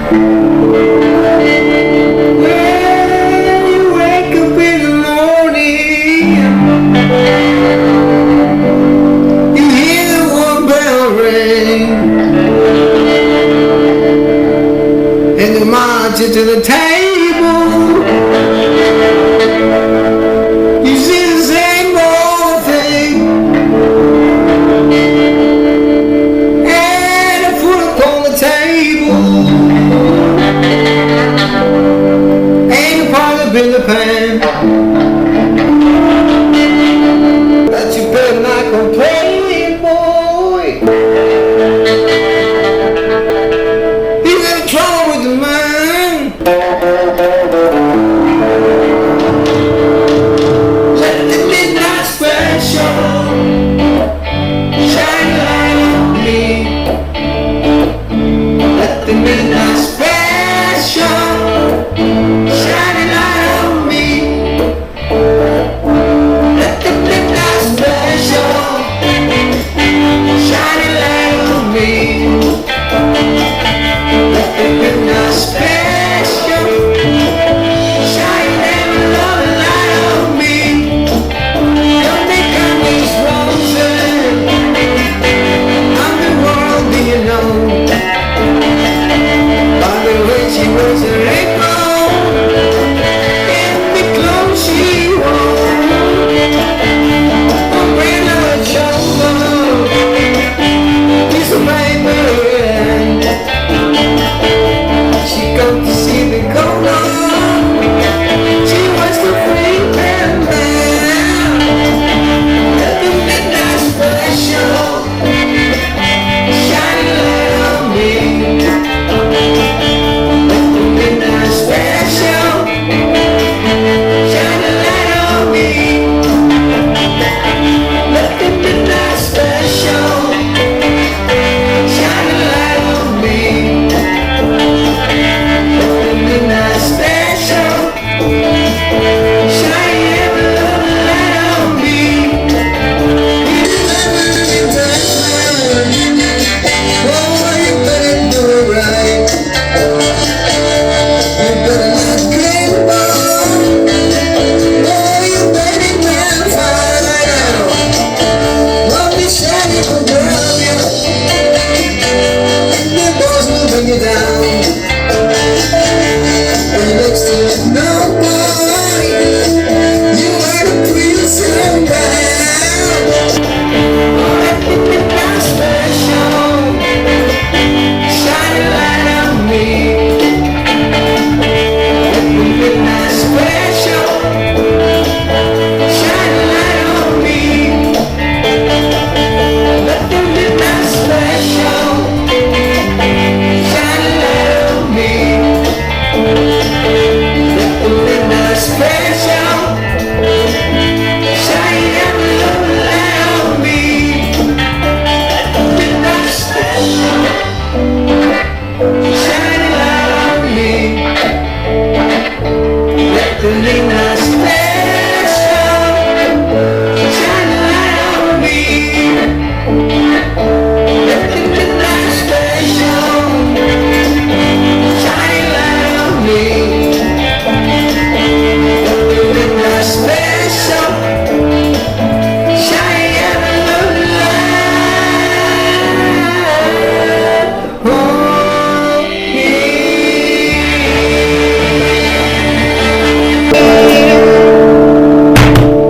When you wake up in the morning, you hear the one bell ring, and you march into the table. You see the same old thing, and a foot upon the table, ain't a part of in the pan. But you better not complain, boy. You got trouble with the man. Let the midnight special shine light on me. Let the midnight special shine light on me. Let the midnight special shine light on me. Let the midnight special shine love light on me. Don't think I'm these roses. I'm the world being known by the way she wears her apron and the clothes she wore. Umbrella and shoulder, piece of paper, and she comes to see the color. She wants to free and man. Let the midnight special shine light on me. Let the midnight special shine light on me. Let the midnight special shine light on me. Let the midnight special shine light on me. You better be that man. Oh, you better do it right.